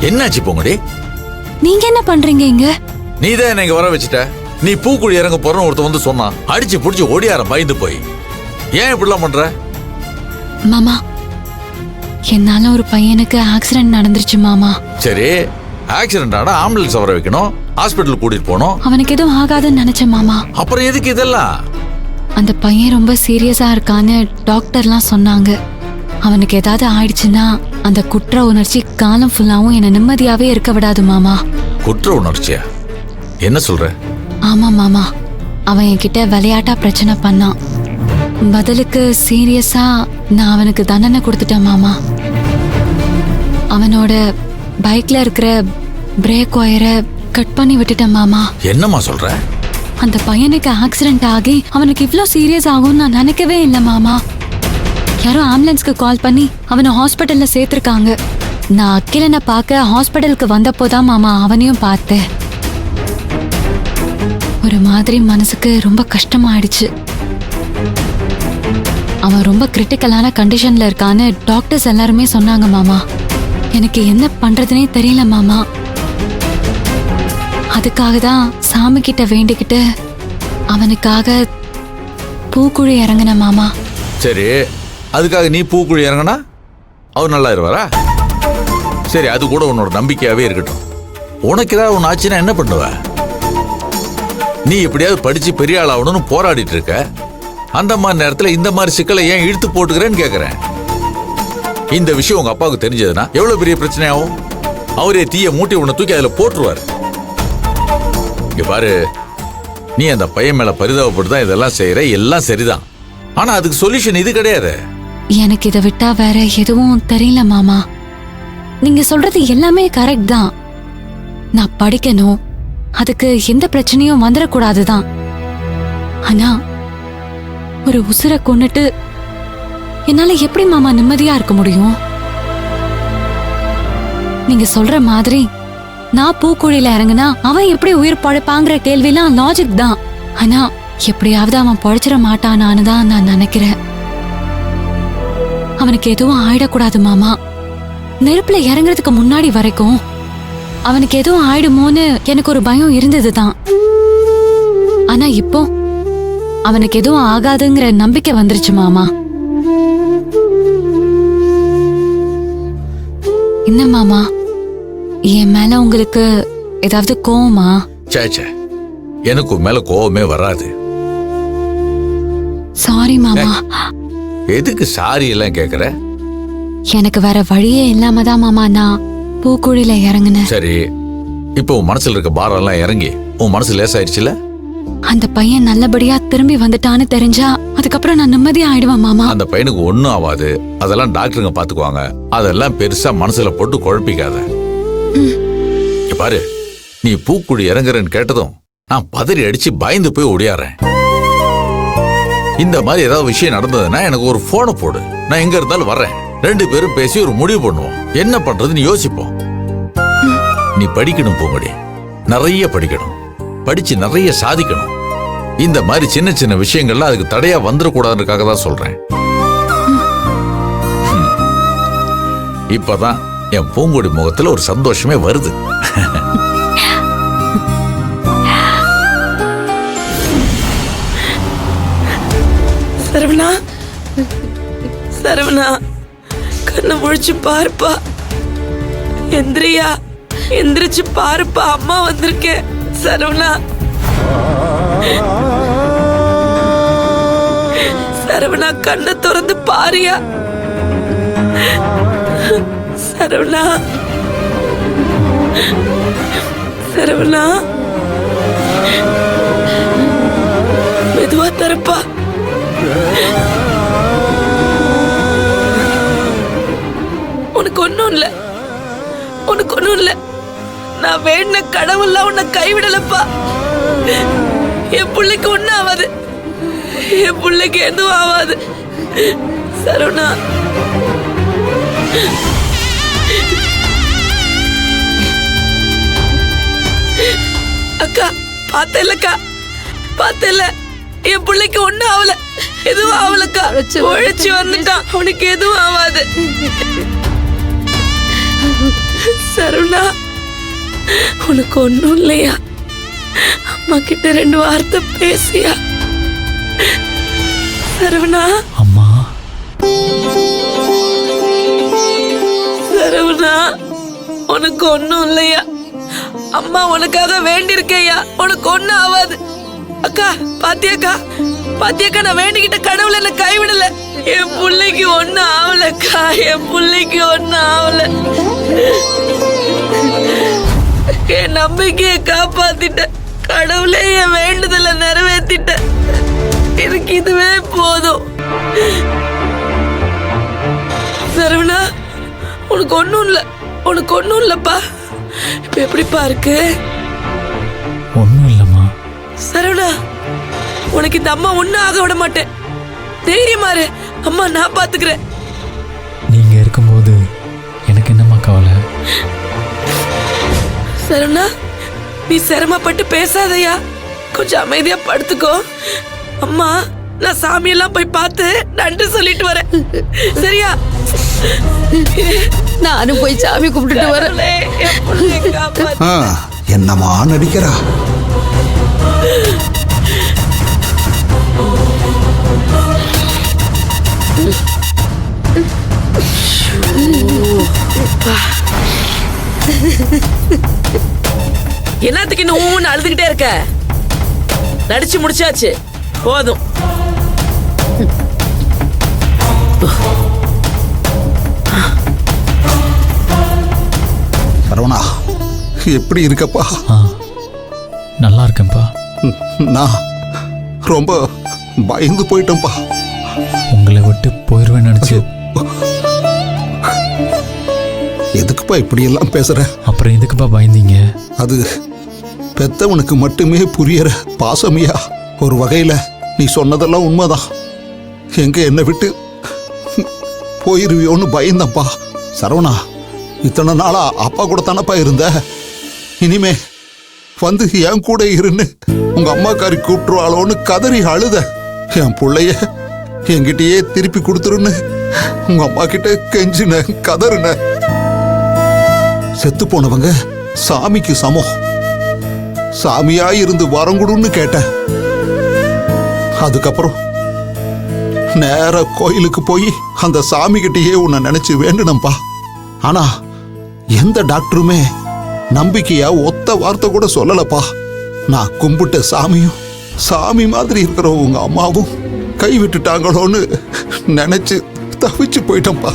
என்னாச்சு பூங்குடி? நீங்க என்ன பண்றீங்க இங்க? நீதான் என்ன இங்க வர வச்சுட்ட. நீ பூக்குழி இறங்க போறன்னு ஒருத்த வந்து சொன்னா அடிச்சு புடிச்சு ஓடியார பயந்து போய். ஏன் இப்படிலாம் பண்ற? மாமா, என்னால ஒரு பையனுக்கு ஆக்சிடென்ட் நடந்துருச்சு மாமா. சரி, ஆக்சிடென்ட் ஆனா ஆம்புலன்ஸ் வர வைக்கணும், ஹாஸ்பிட்டல் கூட்டிட்டு போகணும். அவனுக்கு எதுவும் ஆகாதுன்னு நினைச்சேன் மாமா. அப்புறம் எதுக்கு இதெல்லாம்? அந்த பையன் ரொம்ப சீரியஸா இருக்கான்னு டாக்டர்லாம் சொன்னாங்க. அவனுக்கு ஏதாவது ஆயிடுச்சுன்னா அந்த குற்ற உணர்ச்சி காலம் ஃபுல்லாவும் என்ன நிம்மதியாவே இருக்க விடாது மாமா. குற்ற உணர்ச்சியா? என்ன சொல்ற? ஆமா மாமா, அவன் என்கிட்ட விளையாட்டா பிரச்சனை பண்ணான். பதிலுக்கு சீரியஸா நான் அவனுக்கு தண்டனை கொடுத்துட்டேன் மாமா. அவனோட பைக்ல இருக்கிற பிரேக் ஒயரை கட் பண்ணி விட்டுட்டேன் மாமா. என்னம்மா சொல்ற? அந்த பையனுக்கு ஆக்சிடென்ட் ஆகி அவனுக்கு இவ்ளோ சீரியஸ் ஆகும்னு நான் நினைக்கவே இல்லை மாமா. யாரோ ஆம்புலன்ஸ்க்கு கால் பண்ணி அவனை ஹாஸ்பிட்டல்ல சேர்த்திருக்காங்க. நான் அகிலனை பார்க்க ஹாஸ்பிட்டலுக்கு வந்தப்போதான் மாமா அவனையும் பார்த்தேன். ஒரு மாதிரி மனசுக்கு ரொம்ப கஷ்டமாயிடுச்சு. அவன் ரொம்ப கிரிட்டிக்கலான கண்டிஷன்ல இருக்கான்னு டாக்டர்ஸ் எல்லாருமே சொன்னாங்க மாமா. எனக்கு என்ன பண்றதுனே தெரியல மாமா. அதுக்காக தான் சாமி கிட்ட வேண்டிக்கிட்டு அவனுக்காக பூக்குழி இறங்கின மாமா. சரி, அதுக்காக நீ பூக்குழி இறங்கினா அவர் நல்லா இருவாரா? சரி, அது கூட உன்னோட நம்பிக்கையாவே இருக்கட்டும். உனக்கு ஏதாவது ஒன்று ஆச்சுன்னா என்ன பண்ணுவ? நீ எப்படியாவது படிச்சு பெரிய ஆள் ஆகணும்னு போராடிட்டு இருக்க. அந்த மாதிரி நேரத்தில் இந்த மாதிரி சிக்கலை ஏன் இழுத்து போட்டுக்கிறேன்னு கேட்கிறேன். இந்த விஷயம் உங்க அப்பாவுக்கு தெரிஞ்சதுன்னா எவ்வளவு பெரிய பிரச்சனை ஆகும். அவரே தீய மூட்டி உன்னை தூக்கி அதுல போட்டுருவாரு. இங்க பாரு, நீ அந்த பையன் மேல பரிதாபப்பட்டு தான் இதெல்லாம் செய்யற. எல்லாம் சரிதான், ஆனா அதுக்கு சொல்யூஷன் இது கிடையாது. எனக்கு இதை விட்டா வேற எதுவும் தெரியல மாமா. நீங்க சொல்றது எல்லாமே கரெக்ட் தான். நான் படிக்கணும், அதுக்கு எந்த பிரச்சனையும் வந்துடக்கூடாதுதான். ஆனா ஒரு உசுரை கொன்னுட்டு என்னால எப்படி மாமா நிம்மதியா இருக்க முடியும்? நீங்க சொல்ற மாதிரி நான் பூக்குழியில இறங்குனா அவன் எப்படி உயிர் பழைப்பாங்கிற கேள்விலாம் லாஜிக் தான். ஆனா எப்படியாவது அவன் பழைச்சிட மாட்டானான்னு தான் நான் நினைக்கிறேன். அவனுக்கு எதுவும் ஆயிடக்கூடாது மாமா. நெருப்புல இறங்குறதுக்கு முன்னாடி வரைக்கும் அவனுக்கு எதுவும் ஆயிடுமோன்னு எனக்கு ஒரு பயம் இருந்ததுதான். ஆனா இப்போ அவனுக்கு எதுவும் ஆகாதுங்கிற நம்பிக்கை வந்துருச்சு மாமா. என்ன மாமா, என் மேல உங்களுக்கு ஏதாவது கோவமா? சேச்சே, எனக்கு மேல கோவமே வராது. சாரி மாமா. எதுக்கு சாரி எல்லாம் கேக்குற? எனக்கு வேற வழியே இல்லாம தான் மாமா நான் பூக்குழியில இறங்குனேன். சரி, இப்போ உன் மனசுல இருக்க பாரம் எல்லாம் இறங்கி உன் மனசு லேசாயிடுச்சுல? அந்த பையன் நல்லபடியா திரும்பி வந்துட்டான்னு தெரிஞ்சா அதுக்கப்புறம் நான் நிம்மதியா ஆயிடுவேன் மாமா. அந்த பையனுக்கு ஒண்ணும் ஆகாது, அதெல்லாம் டாக்டருங்க பாத்துக்குவாங்க. அதெல்லாம் பெருசா மனசுல போட்டு குழப்பிக்காத. பாரு, நீ பூக்குழி இறங்குறன்னு கேட்டதும் நான் பதறி அடிச்சு பயந்து போய் ஓடியாறேன். இந்த மாதிரி ஏதாவது விஷயம் நடந்ததுன்னா எனக்கு ஒரு போனை போடு, நான் எங்க இருந்தாலும் வர்றேன். 2 பேரும் பேசி ஒரு முடிவு பண்ணுவோம். என்ன பண்றதுன்னு யோசிப்போம். நீ படிக்கணும் பூங்குடி, நிறைய படிக்கணும், படிச்சு நிறைய சாதிக்கணும். இந்த மாதிரி சின்ன சின்ன விஷயங்கள்லாம் அதுக்கு தடையா வந்துடக்கூடாதுக்காக தான் சொல்றேன். இப்பதான் என் பூங்குடி முகத்துல ஒரு சந்தோஷமே வருது. சரவணா, சரவணா, கண்ணை முழிச்சு பாருப்பா. எந்திரியா, எந்திரிச்சு பாருப்பா, அம்மா வந்திருக்கேன். சரவணா, சரவணா, கண்ணை திறந்து பாரியா. சரவணா, சரவணா, மெதுவா தரப்பா. உனக்கு ஒண்ணும் இல்ல, உனக்கு ஒண்ணும் இல்ல. நான் வேண கடவுள்லாம் உன்னை கைவிடலப்பா. என் பிள்ளைக்கு ஒண்ணும் ஆகாது, என் பிள்ளைக்கு எதுவும் ஆகாது. சரவணா, அக்கா பார்த்தேலக்கா, பார்த்தேல, என் பிள்ளைக்கு ஒண்ணும் ஆகல, எதுவும் ஆகலக்கா. உழைச்சு வந்துட்டான், அவனுக்கு எதுவும் ஆகாது. சரவணா, உனக்கு ஒண்ணும் இல்லையா? அம்மா கிட்ட 2 வார்த்தை பேசியா? சரவணா, அம்மா, சரவணா, உனக்கு ஒண்ணும் இல்லையா? அம்மா உனக்காக வேண்டியிருக்கையா, உனக்கு ஒண்ணும் ஆகாது. அக்கா பாத்தியாக்கா, பாத்தியாக்கா, நான் வேண்டிக்கிட்ட கடவுளை என்ன கைவிடல. என் பிள்ளைக்கு ஒண்ணும் ஆகலக்கா, என் பிள்ளைக்கு ஒண்ணும் ஆகல. என் நம்பிக்கையை காப்பாத்திட்ட கடவுளே, என் வேண்டுதலை நிறைவேற்றிட்ட. எனக்கு இதுவே போதும். சரவணா, உனக்கு ஒண்ணும் இல்ல, உனக்கு ஒண்ணும் இல்லப்பா. இப்ப எப்படிப்பா இருக்கு? ஒன்றும் இல்லைம்மா. சரவணா, உனக்கு இந்த அம்மா ஒண்ணும் ஆக விட மாட்டேன். தைரியமா இரு, அம்மா நான் பாத்துக்கிறேன். நீங்க இருக்கும்போது எனக்கு என்னம்மா கவலை? சரவணா, நீ சிரமப்பட்டு பேசாதயா, கொஞ்சம் அமைதியா படுத்துக்கோ. அம்மா, நான் சாமியெல்லாம் போய் பார்த்து நன்றி சொல்லிட்டு வரேன், சரியா? நானும் போய் சாமி கும்பிட்டுட்டு வரேன். கடவுளே, என் பிள்ளையை காப்பாத்து. என்னம்மா நடிக்கிறா? என்னத்துக்கு இன்னும் அழுதுகிட்டே இருக்க? நடிச்சு முடிச்சாச்சு, போதும். சரவணா, எப்படி இருக்கப்பா? ஆ, நல்லா இருக்கேன்ப்பா. நான் ரொம்ப பயந்து போயிட்டேன்ப்பா. உங்களை விட்டு போயிடுவேன்னு நினச்சி. எதுக்குப்பா இப்படி எல்லாம் பேசுற? அப்புறம் எதுக்குப்பா பயந்தீங்க? அது பெத்தவனுக்கு மட்டுமே புரியற பாசமியா. ஒரு வகையில நீ சொன்னதெல்லாம் உண்மைதான். எங்க என்னை விட்டு போயிருவியோன்னு பயந்தப்பா. சரவணா, இத்தனை நாளா அப்பா கூட தானப்பா இருந்த. இனிமே வந்து என் கூட இருன்னு உங்க அம்மாக்காரி கூப்பிட்டுருவாளோன்னு கதறி அழுத. என் பிள்ளைய என்கிட்டயே திருப்பி கொடுத்துருன்னு உங்க அம்மா கிட்ட கெஞ்சின, கதறுன. செத்து போனவங்க சாமிக்கு சமம். சாமியா இருந்து வரங்குடுன்னு கேட்டேன். அதுக்கப்புறம் நேரா கோயிலுக்கு போய் அந்த சாமி கிட்டயே உன்னை நினைச்சு வேண்டுனப்பா. ஆனா எந்த டாக்டருமே நம்பிக்கையா ஒத்த வார்த்தை கூட சொல்லலப்பா. நான் கும்பிட்ட சாமியும் சாமி மாதிரி இருக்கிற உங்க அம்மாவும் கை விட்டுட்டாங்களோன்னு நினைச்சு தவிச்சு போயிட்டேன்ப்பா.